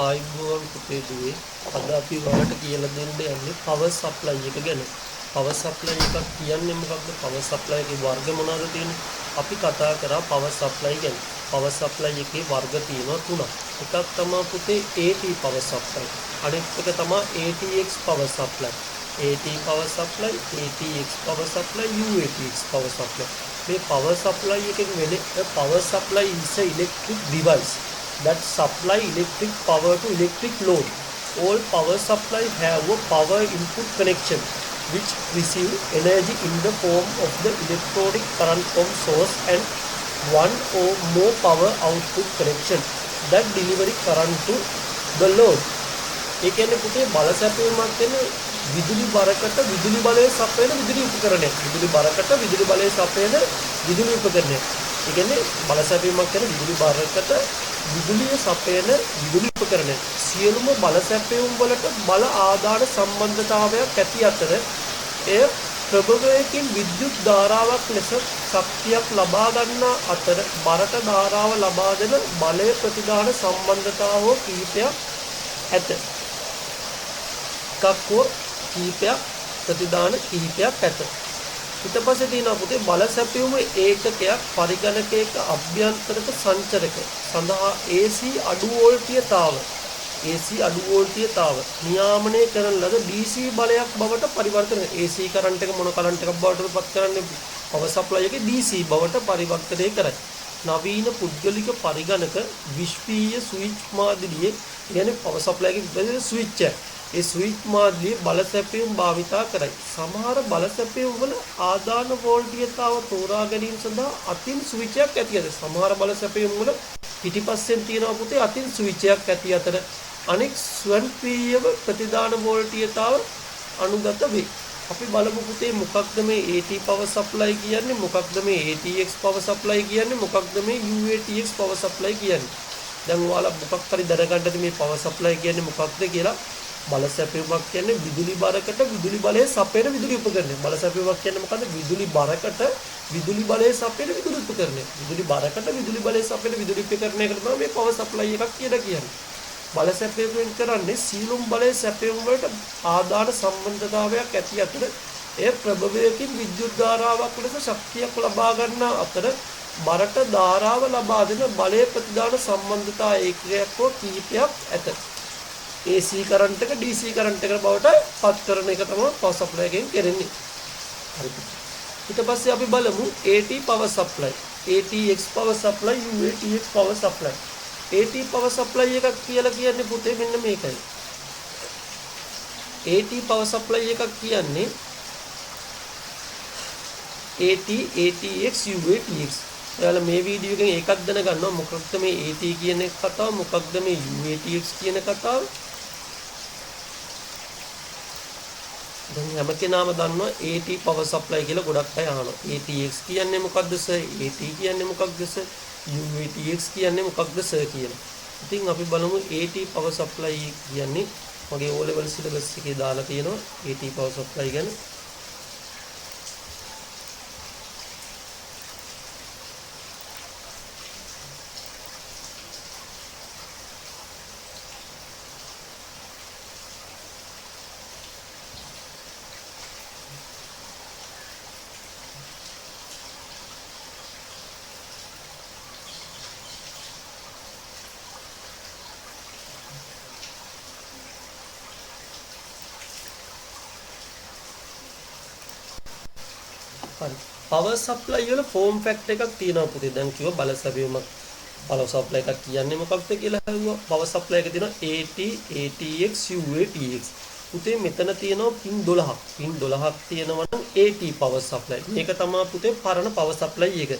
ආයුබෝවන් පුතේ දුවේ අද අපි ඔයාලට කියලා දෙන්න යන්නේ power supply එක ගැන. power supply එකක් කියන්නේ මොකක්ද? power supply එකේ වර්ග මොනවද තියෙන්නේ? අපි කතා කරා power supply ගැන. power supply එකේ වර්ග තියෙනවා තුනක්. එකක් තමයි පුතේ AT power supply. අනෙක් එක තමයි ATX power supply. AT power supply, ATX power supply, UATX power supply. මේ power supply එකෙන් වෙන්නේ power supply is a electric device that supply electric power to electric load. All power supply have a power input connection which receive energy in the form of the electronic current from source and one or more power output connection that deliver current to the load. ඒ කියන්නේ පුතේ බල සැපයීමක් කියන්නේ විදුලි බරකට විදුලි බලය සපයන විදුලි උපකරණයක්. විදුලි බරකට විදුලි බලය සපයන විදුලි උපකරණයක්. ඒ කියන්නේ බල සැපයීමක් කියන්නේ විදුලි බරකට විදුලිය සපයන විදුලි උපකරණයක්. සියලුම බල සැපයුම් වලට බල ආදාන සම්බන්ධතාවයක් ඇති අතර එය ප්‍රභවයකින් විද්‍යුත් ධාරාවක් ලෙස ශක්තියක් ලබා ගන්නා අතර බරට ධාරාව ලබා දෙන බලය ප්‍රතිදාන සම්බන්ධතාව කීපයක් ඇත. කක්කෝ කීපයක් ප්‍රතිදාන කීපයක් ඇත. ඊට පස්සේ තියෙනවා පුතේ බල සැපයුම ඒකකයක් පරිගණකයක අභ්‍යන්තරික සංචරක සඳහා AC අඩු වෝල්ටීයතාව නියාමනය කරන ලද DC බලයක් බවට පරිවර්තනය. AC කරන්ට් එක මොන කරන්ට් එකක් බවට පත් කරන්නේ? power supply එකේ DC බවට පරිවර්තනය කරයි. නවීන පුද්ගලික පරිගණක විශ්වීය ස්විච් මාදිලියේ කියන්නේ power supply එකේ ස්විච් එක. ඒ ස්විච් මාදිලියේ බල සැපයුම් භාවිතා කරයි. සමහර බල සැපයුම් වල ආදාන වෝල්ටීයතාව තෝරා ගැනීම සඳහා අතින් ස්විච් එකක් ඇති අතර සමහර බල සැපයුම් වල පිටිපස්සෙන් තියෙනවා පුතේ අතින් ස්විච් එකක් ඇති අතර අනෙක් ස්වයංක්‍රීයව ප්‍රතිදාන වෝල්ටීයතාව අනුගත වේ. අපි බලමු පුතේ මොකක්ද මේ AT power supply කියන්නේ, මොකක්ද මේ ATX power supply කියන්නේ, මොකක්ද මේ UATX power supply කියන්නේ. දැන් ඔයාලා මොකක් හරි දැනගන්නද මේ power supply කියන්නේ මොකක්ද කියලා? බල සැපයුමක් කියන්නේ විදුලි බරකට විදුලි බලය සපයන විදුලි උපකරණයක්. බල සැපයුමක් කියන්නේ මොකද්ද? විදුලි බරකට විදුලි බලය සපයන විදුලි උපකරණයක්. විදුලි බරකට විදුලි බලය සපයන විදුලි උපකරණයකට තමයි මේ power supply එකක් කියලා කියන්නේ. බල සැපයුම් කරන්නේ සීලුම් බලය සැපයුම් වලට ආදාන සම්බන්ධතාවයක් ඇති අතර එය ප්‍රභවයකින් විද්‍යුත් ධාරාවක් ලෙස ශක්තියක් ලබා ගන්නා අතර බරට ධාරාව ලබා දෙන බලය ප්‍රතිදාන සම්බන්ධතා ඒකකයක් හෝ කීපයක් ඇත. AC කරන්ට් එක DC කරන්ට් එකට බවට පත් කරන එක තමයි power supply එකෙන් කරන්නේ. හරිද? ඊට පස්සේ අපි බලමු AT power supply, ATX power supply, UATX power supply. AT power supply එකක් කියලා කියන්නේ පුතේ මෙන්න මේකයි. AT power supply එකක් කියන්නේ AT, ATX, UATX. ඔයාලා මේ වීඩියෝ එකෙන් ඒකක් දැනගන්නවා මොකක්ද මේ AT කියන කතාව, මොකක්ද මේ UATX කියන කතාව. දැන් හැම කෙනාම දන්නවා AT power supply කියලා ගොඩක් අය අහනවා. ATX කියන්නේ මොකක්ද සර්? AT කියන්නේ මොකක්ද සර්? UATX කියන්නේ මොකක්ද සර් කියලා. ඉතින් අපි බලමු AT power supply කියන්නේ මගේ O level syllabus එකේ දාලා තියෙනවා AT power supply ගැන. power supply වල form factor එකක් තියෙනවා පුතේ. දැන් කිව්වා බල සැපයුමක් power supply එකක් කියන්නේ මොකක්ද කියලා අහුවා. power supply එක තියෙනවා AT, ATX, UATX. පුතේ මෙතන තියෙනවා pin 12ක්. pin 12ක් තියෙනවා නම් AT power supply. මේක තමයි පුතේ පරණ power supply එක.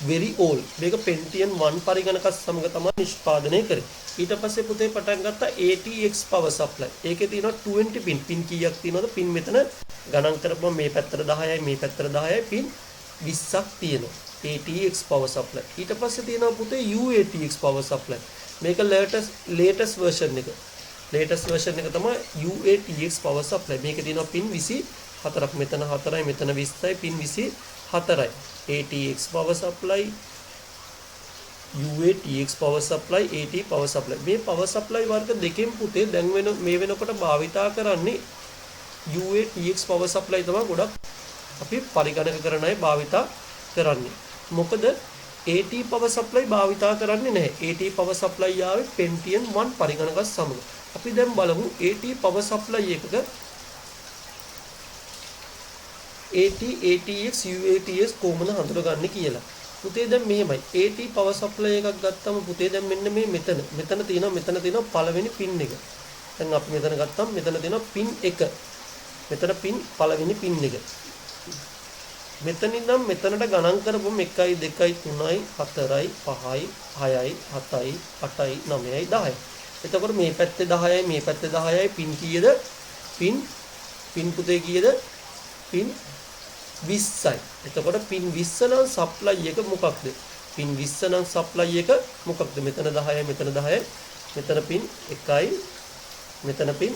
very old. මේක Pentium 1 පරිගණකත් සමග තමයි නිෂ්පාදනය කරේ. ඊට පස්සේ පුතේ පටන් ගත්තා ATX power supply. ඒකේ තියෙනවා 20 pin. pin කීයක් තියෙනවද? pin මෙතන ගණන් කරපුවම මේ පැත්තට 10යි මේ පැත්තට 10යි pin 20ක් තියෙනවා. ATX power supply. ඊට පස්සේ තියෙනවා පුතේ UATX power supply. මේක latest version එක. latest version එක තමයි UATX power supply. මේකේ තියෙනවා pin 24ක්. මෙතන 4යි මෙතන 20යි pin 24යි. ATX power supply UATX power supply AT power supply මේ power supply වර්ග දෙකෙන් පුතේ දැන් මේ වෙනකොට භාවිතා කරන්නේ UATX power supply තමයි ගොඩක් අපි පරිගණක කරන අය භාවිතා කරන්නේ. මොකද AT power supply භාවිතා කරන්නේ නැහැ. AT power supply ආවේ Pentium 1 පරිගණකත් සමග. අපි දැන් බලමු AT power supply එකක AT ATX UATX කොහොමද හඳුනගන්නේ කියලා. පුතේ දැන් මෙහෙමයි. AT power supply එකක් ගත්තම පුතේ දැන් මෙන්න මේ මෙතන තියෙනවා පළවෙනි පින් එක. දැන් අපි මෙතන ගත්තම මෙතන තියෙනවා පින් 1. මෙතන පින් පළවෙනි පින් එක. මෙතන ඉඳන් මෙතනට ගණන් කරපුවම 1 2 3 4 5 6 7 8 9 10. එතකොට මේ පැත්තේ 10යි මේ පැත්තේ 10යි පින් කීයද? පින් පුතේ කීයද? පින් 20යි. එතකොට පින් 20 නම් සප්ලයි එක මොකක්ද? පින් 20 නම් සප්ලයි එක මොකක්ද? මෙතන 10යි මෙතන 10යි. මෙතන පින් 1යි. මෙතන පින්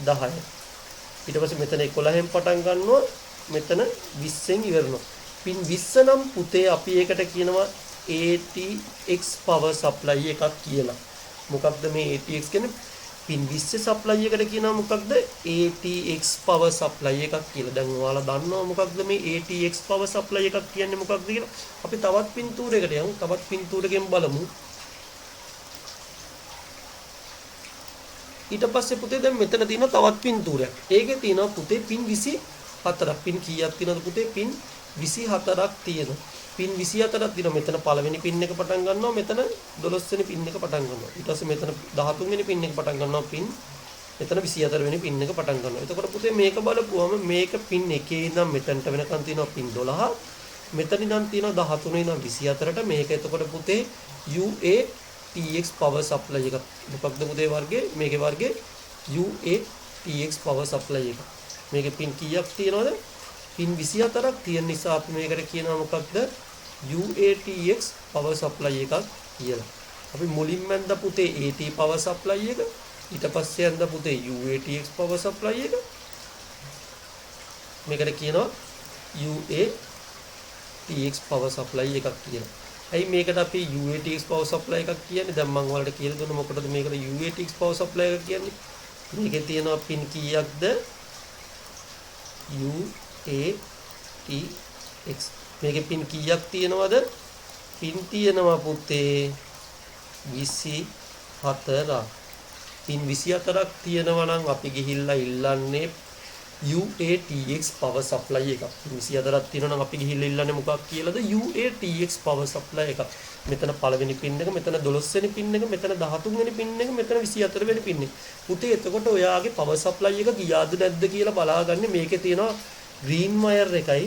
10යි. ඊට පස්සේ මෙතන 11න් පටන් ගන්නවා. මෙතන 20න් ඉවරනවා. පින් 20 නම් පුතේ අපි ඒකට කියනවා ATX power supply එකක් කියලා. මොකක්ද මේ ATX කියන්නේ? පින් 20 supply එකට කියනවා මොකක්ද? ATX power supply එකක් කියලා. දැන් ඔයාලා දන්නවා මොකක්ද මේ ATX power supply එකක් කියන්නේ මොකක්ද කියලා? අපි තවත් පින්තූරයකට යමු. තවත් පින්තූරකින් බලමු. ඊට පස්සේ පුතේ දැන් මෙතන තියෙනවා තවත් පින්තූරයක්. ඒකේ තියෙනවා පුතේ පින් 24ක්. පින් කීයක් තියෙනවද පුතේ? පින් 24ක් තියෙනවා. පින් 24ක් තියෙනවා. මෙතන පළවෙනි පින් එක පටන් ගන්නවා. මෙතන 12 වෙනි පින් එක පටන් ගන්නවා. ඊට පස්සේ මෙතන 13 වෙනි පින් එක පටන් ගන්නවා. පින් මෙතන 24 වෙනි පින් එක පටන් ගන්නවා. එතකොට පුතේ මේක බලපුවම මේක පින් 1 ඉඳන් මෙතනට වෙනකන් තියෙනවා පින් 12. මෙතන ඉඳන් තියෙනවා 13 ඉඳන් 24ට. මේක එතකොට පුතේ UATX power supply එක. මොකක්ද පුතේ වර්ගේ? මේකේ වර්ගේ UATX power supply එක. මේකේ පින් කීයක් තියෙනවද? පින් 24ක් තියෙන නිසා අපි මේකට කියනවා මොකක්ද? UATX power supply එකක් කියලා. අපි මුලින්ම ඇඳ පුතේ AT power supply එක, ඊට පස්සේ ඇඳ පුතේ UATX power supply එක. මේකට කියනවා UATX power supply එකක් කියලා. ඇයි මේකට අපි UATX power supply එකක් කියන්නේ? දැන් මම ඔයාලට කියලා දුන්න මොකටද මේකට UATX power supply එකක් කියන්නේ? මේකේ තියෙනවා පින් කීයක්ද? UATX. මේකේ පින් කීයක් තියෙනවද? පින් තියෙනවා පුතේ 24ක්. පින් 24ක් තියෙනවා නම් අපි ගිහිල්ලා ඉල්ලන්නේ UATX power supply එකක්. පින් 24ක් තියෙනවා නම් අපි ගිහිල්ලා ඉල්ලන්නේ මොකක් කියලාද? UATX power supply එකක්. මෙතන පළවෙනි පින් එක, මෙතන 12 වෙනි පින් එක, මෙතන 13 වෙනි පින් එක, මෙතන 24 වෙනි පින් එක. පුතේ එතකොට ඔයාගේ power supply එක ගියාද නැද්ද කියලා බලාගන්නේ මේකේ තියෙනවා green wire එකයි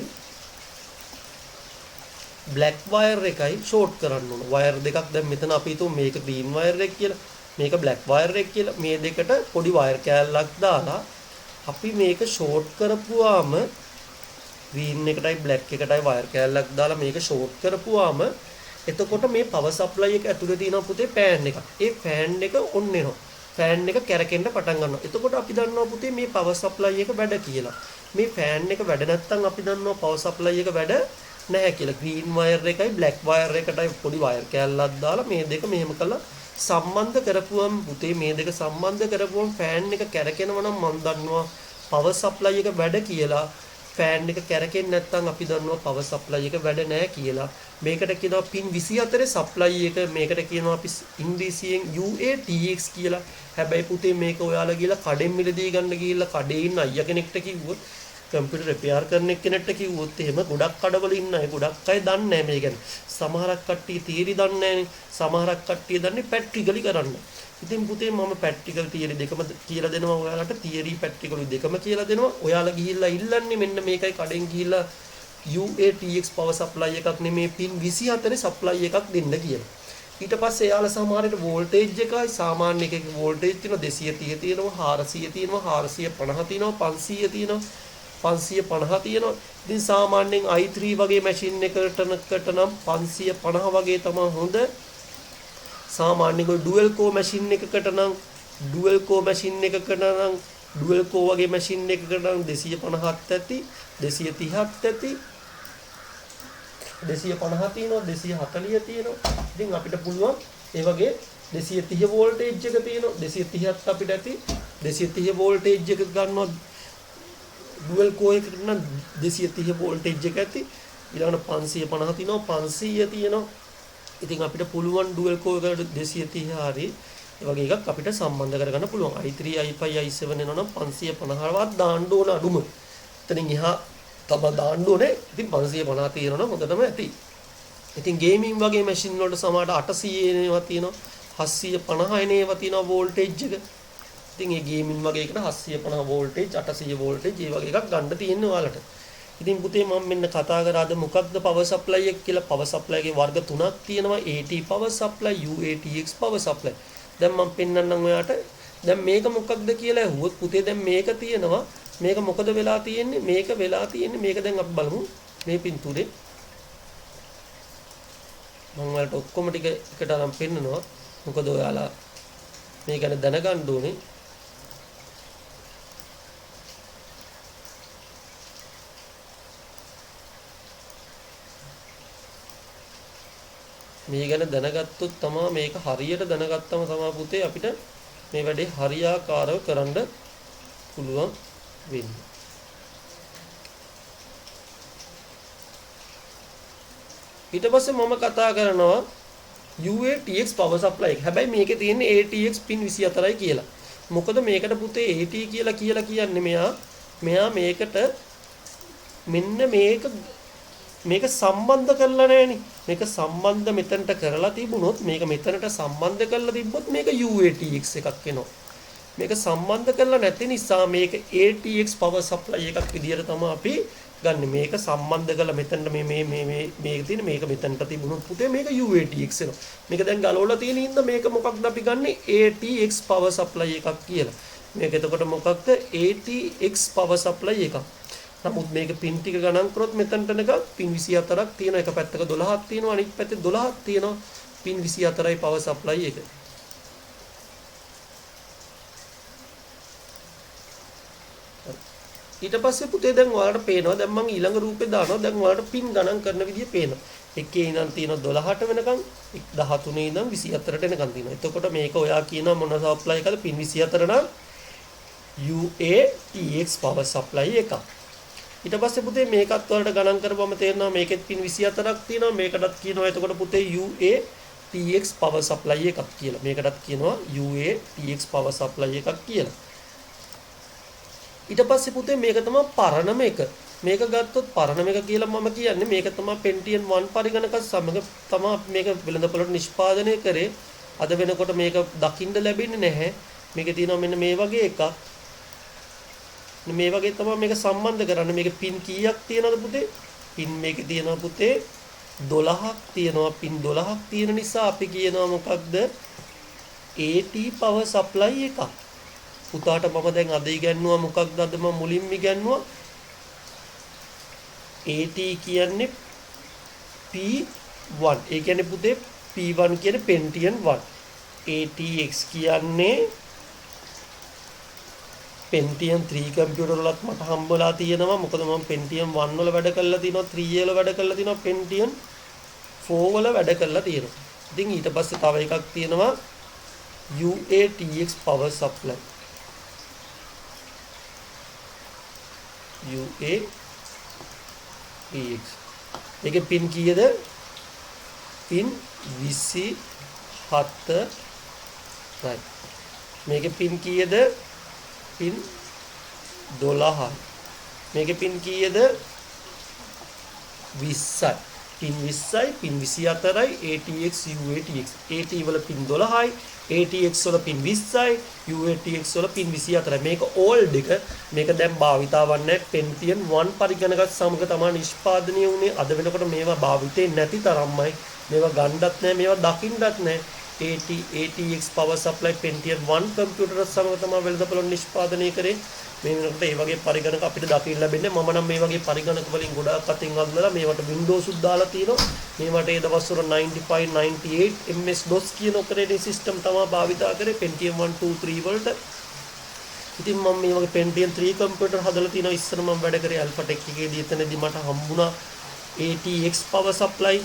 black wire එකයි short කරන්න ඕන. wire දෙකක් දැන් මෙතන අපි හිතුව මේක green wire එක කියලා, මේක black wire එක කියලා. මේ දෙකට පොඩි wire කෑල්ලක් දාලා අපි මේක short කරපුවාම green එකටයි black එකටයි wire කෑල්ලක් දාලා මේක short කරපුවාම එතකොට මේ power supply එක ඇතුලේ තියෙන පුතේ fan එකක්. ඒ fan එක on වෙනවා. fan එක කැරකෙන්න පටන් ගන්නවා. එතකොට අපි දන්නවා පුතේ මේ power supply එක වැඩ කියලා. මේ fan එක වැඩ නැත්නම් අපි දන්නවා power supply එක වැඩ නැහැ කියලා. green wire එකයි black wire එකටයි පොඩි wire කෑල්ලක් දාලා මේ දෙක මෙහෙම කරලා සම්බන්ධ කරපුවම පුතේ මේ දෙක සම්බන්ධ කරපුවම fan එක කැරකෙනවා නම් මම දන්නවා power supply එක වැඩ කියලා. fan එක කැරකෙන්නේ නැත්නම් අපි දන්නවා power supply එක වැඩ නැහැ කියලා. මේකට කියනවා pin 24 supply එක. මේකට කියනවා අපි ඉංග්‍රීසියෙන් UATX කියලා. හැබැයි පුතේ මේක ඔයාලා ගිහලා කඩෙන් මිලදී ගන්න ගිහිල්ලා කඩේ ඉන්න අයියා කෙනෙක්ට කිව්වොත්, කම්පියුටර් රිපෙයාර් කරන කෙනෙක්ට කිව්වොත් එහෙම ගොඩක් කඩවල ඉන්න අය ගොඩක් අය දන්නේ නැහැ මේ ගැන. සමහරක් කට්ටිය තියරි දන්නේ නැහැනේ. සමහරක් කට්ටිය දන්නේ ප්‍රැක්ටිකලි කරන්න. ඉතින් පුතේ මම ප්‍රැක්ටිකල් තියරි දෙකම කියලා දෙනවා ඔයාලට. තියරි ප්‍රැක්ටිකල් දෙකම කියලා දෙනවා. ඔයාලා ගිහිල්ලා ඉල්ලන්නේ මෙන්න මේකයි කඩෙන් ගිහිල්ලා UATX power supply එකක් නෙමේ pin 24 supply එකක් දෙන්න කියලා. ඊට පස්සේ එයාලා සමහරට voltage එකයි සාමාන්‍ය එකක voltage තියෙනවා 230 තියෙනවා 400 තියෙනවා 450 තියෙනවා 500 තියෙනවා 550 තියෙනවා. ඉතින් සාමාන්‍යයෙන් i3 වගේ මැෂින් එකකට නම් 550 වගේ තමයි හොඳ. සාමාන්‍යයෙන් dual core මැෂින් එකකට නම් dual core වගේ මැෂින් එකකට නම් 250ක් ඇති 230ක් ඇති 250 තියෙනවා 240 තියෙනවා. ඉතින් අපිට පුළුවන් ඒ වගේ 230 වෝල්ටේජ් එක තියෙනවා 230ත් අපිට ඇති 230 වෝල්ටේජ් එක ගන්නවා ඩුවල් කෝ එකකට නම් 230 වෝල්ටේජ් එක ඇති. ඊළඟට 550 තියෙනවා 500 තියෙනවා. ඉතින් අපිට පුළුවන් ඩුවල් කෝ එකට 230 හරි ඒ වගේ එකක් අපිට සම්බන්ධ කරගන්න පුළුවන්. i3 i5 i7 එනවා නම් 550වත් දාන්න ඕන අඩුම. එතනින් එහා තමයි දාන්න ඕනේ. ඉතින් 550 තියෙනවා නම් හොඳටම ඇති. ඉතින් ගේමින් වගේ මැෂින් වලට සමහරට 800 ඒවා තියෙනවා 750 එන ඒවා තියෙනවා වෝල්ටේජ් එක. ඉතින් මේ ගේමින් වගේ එකට 750 වෝල්ටේජ් 800 වෝල්ටේජ් මේ වගේ එකක් ගන්න තියෙනවා ඔයාලට. ඉතින් පුතේ මම මෙන්න කතා කරාද මොකක්ද පවර් සප්ලයි එක කියලා. පවර් සප්ලයි එකේ වර්ග තුනක් තියෙනවා. AT power supply, UATX power supply. දැන් මම පෙන්නන්නම් ඔයාට. දැන් මේක මොකක්ද කියලා ඇහුවොත් පුතේ දැන් මේක තියෙනවා. මේක මොකද වෙලා තියෙන්නේ? මේක වෙලා තියෙන්නේ මේක දැන් අපි බලමු. මේ පින්තූරේ මම ඔයාලට ඔක්කොම ටික එකට අරන් පෙන්නනවා. මොකද ඔයාලා මේ ගැන දැනගන්න ඕනේ. මේ ගැන දැනගත්තොත් තමයි මේක හරියට දැනගත්තම තමයි පුතේ අපිට මේ වැඩේ හරියාකාරව කරන්න පුළුවන් වෙන්නේ. ඊට පස්සේ මම කතා කරනවා UATX power supply එක. හැබැයි මේකේ තියෙන්නේ ATX pin 24යි කියලා. මොකද මේකට පුතේ AT කියලා කියන්නේ මෙයා මේකට මෙන්න මේක සම්බන්ධ කරලා නැහෙනේ. මේක සම්බන්ධ මෙතනට කරලා තිබුණොත් මේක මෙතනට සම්බන්ධ කරලා තිබ්බොත් මේක UATX එකක් වෙනවා. මේක සම්බන්ධ කරලා නැති නිසා මේක ATX power supply එකක් විදියට තමයි අපි ගන්න. මේක සම්බන්ධ කරලා මෙතනට මේක තියෙන මේක මෙතනට තිබුණොත් පුතේ මේක UATX වෙනවා. මේක දැන් ගලවලා තියෙන ඉඳ මේක මොකක්ද අපි ගන්නෙ ATX power supply එකක් කියලා. මේක එතකොට මොකක්ද ATX power supply එකක්. නමුත් මේක පින් ටික ගණන් කරොත් මෙතනට නිකන් පින් 24ක් තියෙනවා. එක පැත්තක 12ක් තියෙනවා අනිත් පැත්තේ 12ක් තියෙනවා. පින් 24යි power supply එක. ඊට පස්සේ පුතේ දැන් ඔයාලට පේනවා දැන් මම ඊළඟ රූපේ දානවා. දැන් ඔයාලට පින් ගණන් කරන විදිය පේනවා. එකේ ඉඳන් තියෙනවා 12ට වෙනකන් 13 ඉඳන් 24ට එනකන් තියෙනවා. එතකොට මේක ඔයා කියනවා මොන supply එකද පින් 24 නම් UATX power supply එකක්. ඊට පස්සේ පුතේ මේකත් වලට ගණන් කරපුවම තේරෙනවා මේකෙත් පින් 24ක් තියෙනවා. මේකටත් කියනවා එතකොට පුතේ UATX power supply එකක් කියලා. මේකටත් කියනවා UATX power supply එකක් කියලා. ඊට පස්සේ පුතේ මේක තමයි පරණම එක. මේක ගත්තොත් පරණම එක කියලා මම කියන්නේ මේක තමයි Pentium 1 පරිගණක සමග තමයි මේක වෙළඳපොළට නිෂ්පාදනය කරේ. අද වෙනකොට මේක දකින්න ලැබෙන්නේ නැහැ. මේකේ තියෙනවා මෙන්න මේ වගේ එකක්. මේ වගේ තමයි මේක සම්බන්ධ කරන්නේ. මේක පින් කීයක් තියෙනවද පුතේ? පින් මේකේ තියෙනවා පුතේ 12ක් තියෙනවා. පින් 12ක් තියෙන නිසා අපි කියනවා මොකක්ද? AT power supply එකක්. පුතාට මම දැන් අද ඉගන්නුවා මොකක්ද අද මම මුලින්ම ඉගන්නුවා AT කියන්නේ P1. ඒ කියන්නේ පුතේ P1 කියන්නේ Pentium 1. ATX කියන්නේ Pentium 3 කම්පියුටර් වලත් මට හම්බලා තියෙනවා. මොකද මම Pentium 1 වල වැඩ කරලා තිනවා, 3 වල වැඩ කරලා තිනවා, Pentium 4 වල වැඩ කරලා තියෙනවා. ඉතින් ඊට පස්සේ තව එකක් තියෙනවා UATX power supply. UATX. ඒකේ පින් කීයද? පින් 27. right. මේකේ පින් කීයද? පින් 12යි. මේකේ පින් කීයද? 20යි. පින් 20යි, පින් 24යි, ATX UATX. AT වල පින් 12යි, ATX වල පින් 20යි, UATX වල පින් 24යි. මේක ඕල්ඩ් එක. මේක දැන් භාවිතාවක් නැහැ. Pentium 1 පරිගණකත් සමග තමයි නිෂ්පාදනය වුණේ. අද වෙනකොට මේවා භාවිතේ නැති තරම්මයි. මේවා ගන්නත් නැහැ, මේවා දකින්නත් නැහැ. ATX power supply Pentium 1 computer සමග තමයි වෙළඳපොළ නිෂ්පාදනය කරේ. මේ වෙනකොට මේ වගේ පරිගණක අපිට දකින්න ලැබෙන්නේ. මම නම් මේ වගේ පරිගණක වලින් ගොඩාක් අතින් අල්ලලා මේවට Windows උත් දාලා තියෙනවා. මේවට ඒ දවස්වල 95 98 MS DOS කියන operating system තමයි භාවිතා කරේ Pentium 1 2 3 වලට. ඉතින් මම මේ වගේ Pentium 3 කම්පියුටර් හදලා තියෙනවා. ඉස්සර මම වැඩ කරේ Alphatech එකේදී. එතනදී මට හම්බුණා ATX power supply,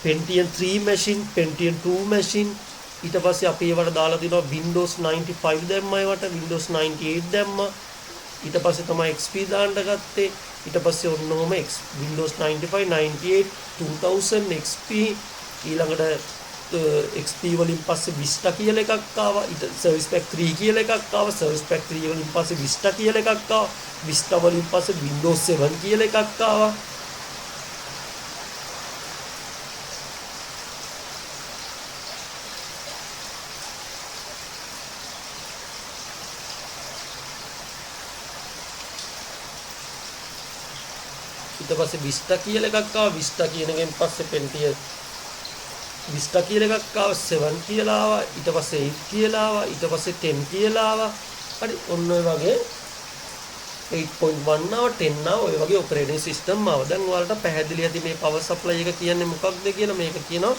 Pentium 3 machine, Pentium 2 machine. ඊට පස්සේ අපි ඒවට දාලා තිනවා Windows 95 දැම්මා, ඒවට Windows 98 දැම්මා. ඊට පස්සේ තමයි XP දාන්න ගත්තේ. ඊට පස්සේ ඔන්නෝම Windows 95, 98, 2000 XP ඊළඟට XP වලින් පස්සේ Vista කියලා එකක් ආවා. ඊට Service Pack 3 කියලා එකක් ආවා. Service Pack 3 වලින් පස්සේ Vista කියලා එකක් ආවා. Vista වලින් පස්සේ Windows 7 කියලා එකක් ආවා. ඊට පස්සේ Vista කියලා එකක් ආවා. Vista කියන එකෙන් පස්සේ Pentium Vista කියලා එකක් ආවා, 7 කියලා ආවා, ඊට පස්සේ 8 කියලා ආවා, ඊට පස්සේ 10 කියලා ආවා. හරි ඔන්න ඔය වගේ 8.1 ආවා, 10 ආවා, ඔය වගේ ඔපරේටින් සිස්ටම් ආවා. දැන් ඔයාලට පැහැදිලි ඇති මේ පවර් සප්ලයි එක කියන්නේ මොකක්ද කියලා. මේක කියනවා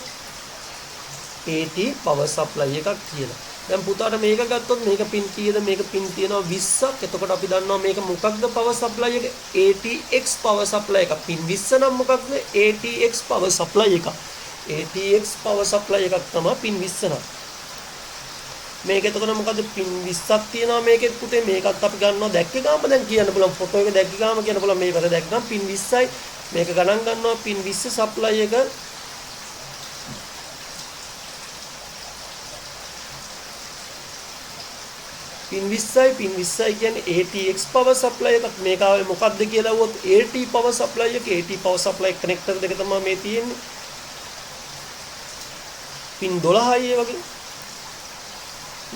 AT පවර් සප්ලයි එකක් කියලා. දැන් පුතාට මේක ගත්තොත් මේක පින් කීයද? මේක පින් තියෙනවා 20ක්. එතකොට අපි දන්නවා මේක මොකක්ද පවර් සප්ලයි එක? ATX පවර් සප්ලයි එක. පින් 20 නම් මොකක්ද? ATX පවර් සප්ලයි එක. ATX power supply එකක් තමයි පින් 20 නම්. මේක එතකොට මොකද පින් 20ක් තියෙනවා මේකෙත් පුතේ. මේකත් අපි ගන්නවා දැක්කේ ගාම දැන් කියන්න පුළුවන්. ෆොටෝ එක දැක්කේ ගාම කියන්න පුළුවන් මේකට දැක්කම පින් 20යි. මේක ගණන් ගන්නවා පින් 20 supply එක. පින් 20යි කියන්නේ ATX power supply එකක්. මේක ආවේ මොකක්ද කියලා වුවොත් AT power supply එක. AT power supply connector දෙක තමයි මේ තියෙන්නේ. පින් 12යි ඒ වගේ.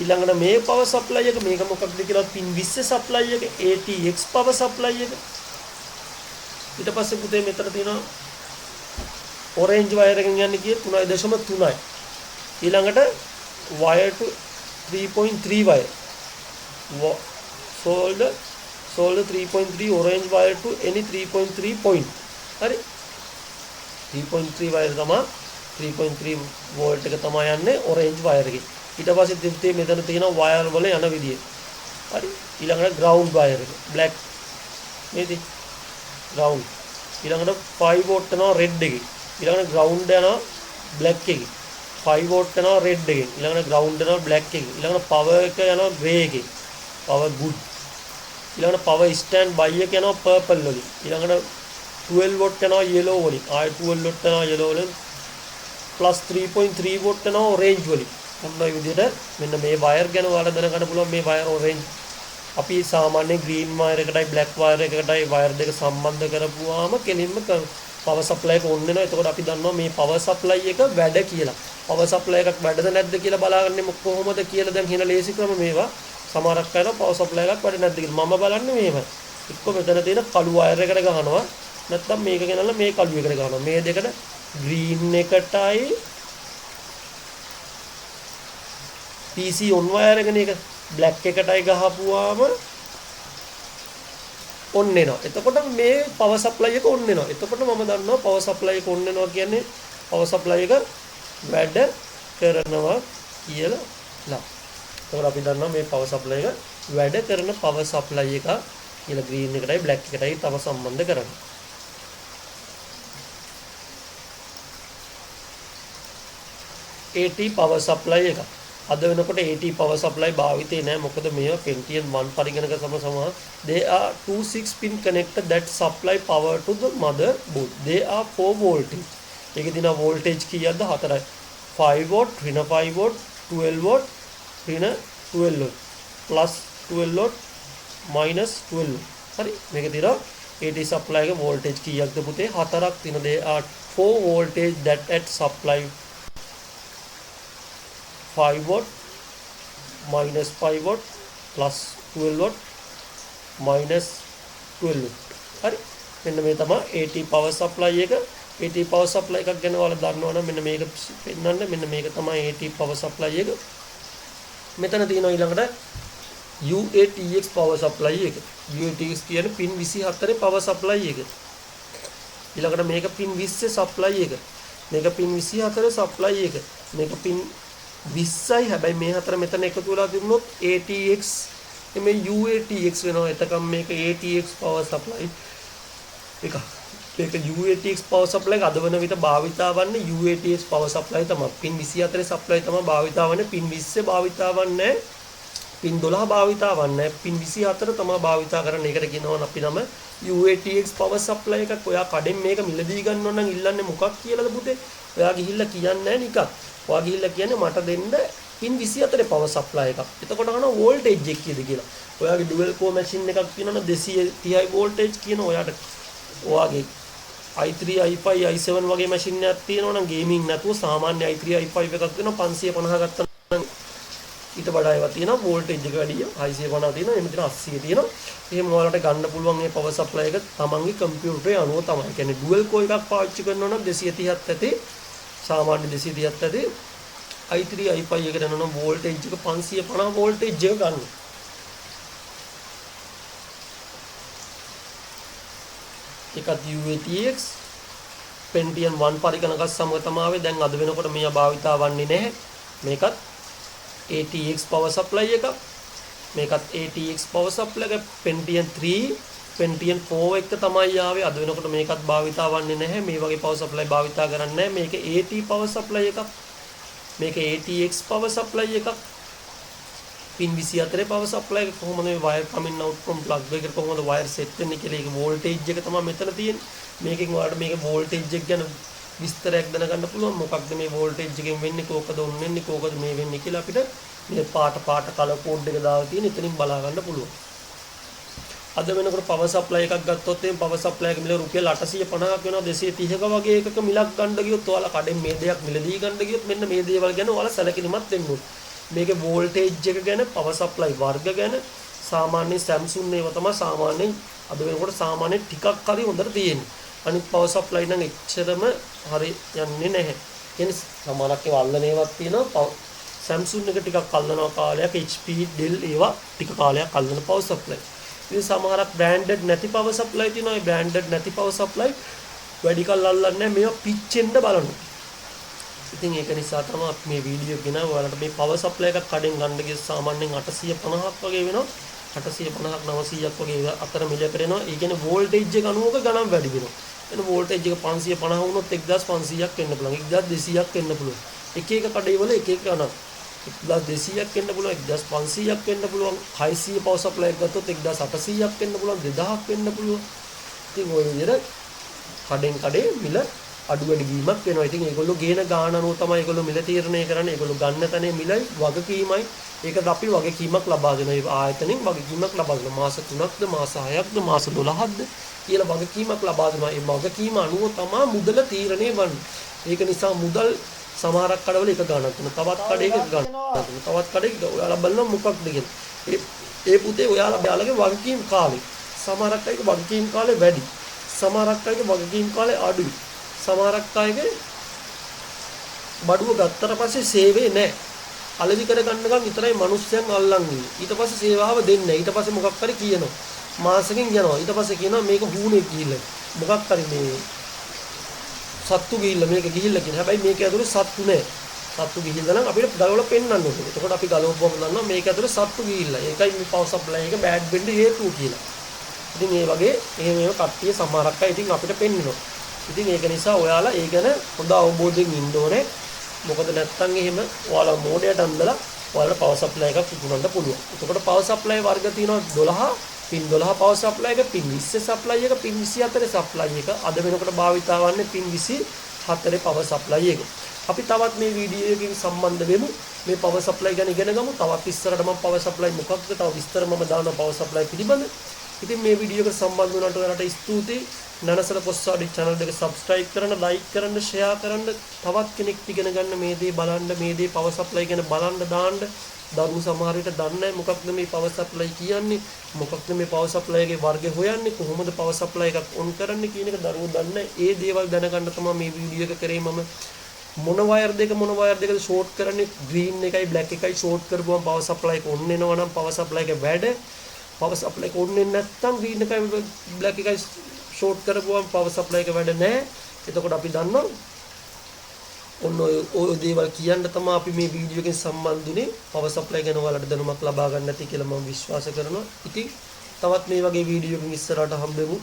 ඊළඟට මේ power supply එක මේක මොකක්ද කියලා පින් 20 supply එක ATX power supply එක. ඊට පස්සේ පුතේ මෙතන තියෙනවා orange wire එකෙන් යන්නේ කියේ 3.3යි. ඊළඟට wire to 3.3 wire. solder 3.3 orange wire to any 3.3 point. හරි. 3.3 wire තමයි 3.3 volt එක තමයි යන්නේ orange wire එකේ. ඊට පස්සේ දෙවිතේ මෙතන තියෙන wire වල යන විදිය. හරි. ඊළඟට ground wire එක black නේද? ground. ඊළඟට 5 volt යනවා red එකේ. ඊළඟට ground යනවා black එකේ. 5 volt යනවා red එකේ. ඊළඟට ground යනවා black එකේ. ඊළඟට power එක යනවා grey එකේ. power good. ඊළඟට power stand by එක යනවා purple වලින්. ඊළඟට 12 volt යනවා yellow වලින්. ආය 12 volt යනවා yellow වලින්. plus 3.3 volt යනවා orange වලින්. ඔන්න ඔය විදිහට මෙන්න මේ wire ගැන ඔයාලා දැනගන්න පුළුවන්. මේ wire orange අපි සාමාන්‍ය green wire එකටයි black wire එකටයි wire දෙක සම්බන්ධ කරපුවාම කෙලින්ම power supply එක on වෙනවා. එතකොට අපි දන්නවා මේ power supply එක වැඩ කියලා. power supply එකක් වැඩද නැද්ද කියලා බලාගන්නේ කොහොමද කියලා දැන් කියන ලේසි ක්‍රම මේවා. සමහරක් කරනවා power supply එකක් වැඩ නැද්ද කියලා. මම බලන්නේ මේවයි. එක්ක මෙතන තියෙන කළු wire එකට ගහනවා. නැත්නම් මේක ගෙනල්ලා මේ කළු එකට ගහනවා. මේ දෙකට green එකටයි PC on wire එකනේ එක black එකටයි ගහපුවාම on වෙනවා. එතකොට මේ power supply එක on වෙනවා. එතකොට මම දන්නවා power supply එක on වෙනවා කියන්නේ power supply එක වැඩ කරනවා කියලා. එතකොට අපි දන්නවා මේ power supply එක වැඩ කරන power supply එක කියලා green එකටයි black එකටයි තව සම්බන්ධ කරනවා. AT power supply එක. අද වෙනකොට AT power supply භාවිතේ නැහැ. මොකද මේවා Pentium 1 පරිගණක සම they are 2 6-pin connector that supply power to the motherboard. they are 4 voltage. ඒකේ දින voltage කීයක්ද? 4යි. 5 watt, ඍණ 5 watt, 12 watt, ඍණ 12 watt, plus 12 watt, minus 12 watt. හරි. මේකේ දින AT supply එක voltage කීයක්ද පුතේ? 4ක් දින. they are 4 voltage that at supply 5 watt, minus 5 watt, plus 12 watt, minus 12 watt. හරි. මෙන්න මේ තමයි AT power supply එක. AT power supply එකක් ගැන ඔයාලා දන්නවනම් මෙන්න මේක පෙන්නන්න. මෙන්න මේක තමයි AT power supply එක. මෙතන තියෙනවා ඊළඟට UATX power supply එක. UATX කියන්නේ pin 24 power supply එක. ඊළඟට මේක pin 20 supply එක. මේක pin 24 supply එක. මේක pin 20යි. හැබැයි මේ හතර මෙතන එකතු වෙලා තිබුණොත් ATX මේ UATX වෙනවා. එතකම් මේක ATX power supply එක. මේක UATX power supply එක අද වෙන විට භාවිතා වන්නේ UATX power supply තමයි. පින් 24 supply තමයි භාවිතා වන්නේ. පින් 20 භාවිතා වන්නේ. පින් 12 භාවිතා වන්නේ. පින් 24 තමයි භාවිතා කරන්නේ. ඒකට කියනවා අපි නම UATX power supply එකක්. ඔයා කඩෙන් මේක මිලදී ගන්නවා නම් ඉල්ලන්නේ මොකක් කියලාද පුතේ? ඔයා ගිහිල්ලා කියන්නේ නැහැ නිකන්. ඔයා ගිහිල්ලා කියන්නේ මට දෙන්න පින් 24 power supply එකක්. එතකොට අහනවා voltage එක කීයද කියලා. ඔයාගේ dual core machine එකක් තියෙනවනේ 230 voltage කියන ඔයාට ඔයාගේ i3 i5 i7 වගේ මැෂින් එකක් තියෙනවා නම් ගේමින් නැතුව සාමාන්‍ය i3 i5 එකක් දෙනවා 550 ගත්තා නම් ඊට වඩා ඒවා තියෙනවා වෝල්ටේජ් එක වැඩි 650 තියෙනවා එහෙම තියෙනවා 80 තියෙනවා එහෙම ඔයාලට ගන්න පුළුවන් මේ පවර් සප්ලයි එක තමන්ගේ කම්පියුටරේ අනුව තමයි. ඒ කියන්නේ ඩුවල් කෝ එකක් පාවිච්චි කරනවා නම් 230ක් ඇති සාමාන්‍ය 230ක් ඇති i3 i5 එකට යනවා නම් වෝල්ටේජ් එක 550 වෝල්ටේජ් එක ගන්න. එකත් UATX Pentium 1 පරිගණකත් සමග තමයි දැන් අද වෙනකොට මෙයා භාවිතා වන්නේ නැහැ. මේකත් ATX power supply එක මේකත් ATX power supply එක Pentium 3 Pentium 4 එක තමයි ආවේ. අද වෙනකොට මේකත් භාවිතා වන්නේ නැහැ. මේ වගේ power supply භාවිතා කරන්නේ නැහැ. මේක AT power supply එකක්. මේක ATX power supply එකක්. පින් 24 power supply එක කොහොමද මේ wire coming out from plug එකට කොහොමද wire set වෙන්නේ කියලා ඒක voltage එක තමයි මෙතන තියෙන්නේ. මේකෙන් ඔයාලට මේක voltage එක ගැන විස්තරයක් දැනගන්න පුළුවන්. මොකක්ද මේ voltage එකෙන් වෙන්නේ, කොහොමද ඔන් වෙන්නේ, කොහොමද මේ වෙන්නේ කියලා අපිට මේ පාට color code එක දාලා තියෙන එතනින් බලා ගන්න පුළුවන්. අද වෙනකොට power supply එකක් ගත්තොත් එම් power supply එක මිල රුපියල් 850ක් වෙනවා. 230ක වගේ එකක මිලක් ගන්න ගියොත් ඔයාලා කඩෙන් මේ දෙයක් මිලදී ගන්න ගියොත් මෙන්න මේ දේවල් ගැන ඔයාලා සැලකිලිමත් වෙන්න ඕනේ. මේකේ voltage එක ගැන power supply වර්ග ගැන සාමාන්‍ය Samsung ඒවා තමයි සාමාන්‍යයෙන් අද වෙනකොට සාමාන්‍ය ටිකක් හරි හොඳට තියෙන්නේ. අනිත් power supply නම් එච්චරම හරි යන්නේ නැහැ. කියන්නේ සමහරක් ඒවා අල්ලන ඒවාත් තියෙනවා. Samsung එක ටිකක් අල්ලනවා කාලයක්, HP Dell ඒවා ටික කාලයක් අල්ලන power supply. ඉතින් සමහරක් branded නැති power supply තියෙනවා. ඒ branded නැති power supply වැඩි කල් අල්ලන්නේ නැහැ. මේවා පිච්චෙන්න බලනවා. ඉතින් ඒක නිසා තමයි අපි මේ වීඩියෝ ගෙනා ඔයාලට මේ power supply එකක් කඩෙන් ගන්න ගිය සාමාන්‍යයෙන් 850ක් වගේ වෙනවා. 850ක් 900ක් වගේ අතර මිල කරනවා. ඒ කියන්නේ voltage එක අනුවක ගණන් වැඩි වෙනවා. එන voltage එක 550 වුණොත් 1500ක් එන්න පුළුවන්. 1200ක් එන්න පුළුවන්. එක එක කඩේ වල එක එක ගණන්. 1200ක් එන්න පුළුවන්, 1500ක් එන්න පුළුවන්. 600 power supply එකක් ගත්තොත් 1800ක් එන්න පුළුවන්, 2000ක් එන්න පුළුවන්. ඉතින් ඔය විදිහට කඩෙන් කඩේ මිල අඩු වැඩි වීමක් වෙනවා. ඉතින් ඒගොල්ලෝ ගේන ගාන අනුව තමයි ඒගොල්ලෝ මිල තීරණය කරන්නේ. ඒගොල්ලෝ ගන්න තැනේ මිලයි වගකීමයි. ඒකට අපි වගකීමක් ලබා දෙනවා. ඒ ආයතනෙන් වගකීමක් ලබා දෙනවා. මාස 3ක්ද, මාස 6ක්ද, මාස 12ක්ද කියලා වගකීමක් ලබා දෙනවා. ඒ වගකීම අනුව තමයි මුදල තීරණය වෙන්නේ. ඒක නිසා මුදල් සමහරක් කඩවල එක ගණනක් වෙනවා. තවත් කඩේක ගණනක් වෙනවා. තවත් කඩේක ඔයාලා බලනවා මොකක්ද කියලා. ඒ පුතේ ඔයාලගේ වගකීම් කාලේ සමහරක් අයගේ වගකීම් කාලේ වැඩි. සමහරක් අයගේ වගකීම් කාලේ අඩුයි. සමහරක් අයගේ බඩුව ගත්තට පස්සේ සේවය නැහැ. අලෙවි කර ගන්නකම් විතරයි මිනිස්සුන් අල්ලන් ඉන්නේ. ඊට පස්සේ සේවාව දෙන්නේ නැහැ. ඊට පස්සේ මොකක් හරි කියනවා. මාසෙකින් යනවා. ඊට පස්සේ කියනවා මේක හුනේ ගිහිල්ලා. මොකක් හරි මේ සත්තු ගිහිල්ලා මේක ගිහිල්ලා කියන. හැබැයි මේක ඇතුලේ සත්තු නැහැ. සත්තු ගිහිල්ලා නම් අපිට ගලවලා පෙන්වන්න ඕනේ. එතකොට අපි ගලවපුවම දන්නවා මේක ඇතුලේ සත්තු ගිහිල්ලා. ඒකයි මේ power supply එක බෑඩ් වෙන්න හේතුව කියලා. ඉතින් මේ වගේ එහෙම කට්ටිය සමහරක් අය ඉතින් අපිට පෙන්වනවා. ඉතින් ඒක නිසා ඔයාලා ඒ ගැන හොඳ අවබෝධයෙන් ඉන්න ඕනේ. මොකද නැත්තම් එහෙම ඔයාලා මෝඩයට අන්දලා ඔයාලා power supply එකක් විකුණන්න පුළුවන්. එතකොට power supply වර්ග තියෙනවා 12, පින් 12 power supply එක, පින් 20 supply එක, පින් 24 supply එක. අද වෙනකොට භාවිතා වන්නේ පින් 24 power supply එක. අපි තවත් මේ වීඩියෝ එකකින් සම්බන්ධ වෙමු. මේ power supply ගැන ඉගෙන ගමු. තවත් ඉස්සරහට මම power supply මොකක්ද තව විස්තර මම දානවා power supply පිළිබඳ. ඉතින් මේ වීඩියෝ එකට සම්බන්ධ වුණාට ඔයාලට ස්තුතියි. නනසල කොස්සාඩි channel එක subscribe කරන්න, like කරන්න, share කරන්න. තවත් කෙනෙක් ඉගෙන ගන්න මේ දේ බලන්න, මේ දේ power supply ගැන බලන්න දාන්න. දරුවෝ සමහර විට දන්නේ නැහැ මොකක්ද මේ power supply කියන්නේ, මොකක්ද මේ power supply එකේ වර්ගය හොයන්නේ, කොහොමද power supply එකක් on කරන්නේ කියන එක දරුවෝ දන්නේ නැහැ. ඒ දේවල් දැනගන්න තමයි මේ වීඩියෝ එක කරේ මම. මොන wire දෙකද short කරන්නේ, green එකයි black එකයි short කරපුවම power supply එක on වෙනවා නම් power supply එක වැඩ. power supply එක on වෙන්නේ නැත්නම් green එකයි black එකයි short කරපුවම power supply එක වැඩ නැහැ. එතකොට අපි දන්නවා ඔන්න ඔය දේවල් කියන්න තමයි අපි මේ වීඩියෝ එකෙන් සම්බන්ධුනේ. power supply ගැන ඔයාලට දැනුමක් ලබා ගන්න ඇති කියලා මම විශ්වාස කරනවා. ඉතින් තවත් මේ වගේ වීඩියෝ එකකින් ඉස්සරහට හම්බෙමු.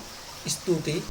ස්තුතියි.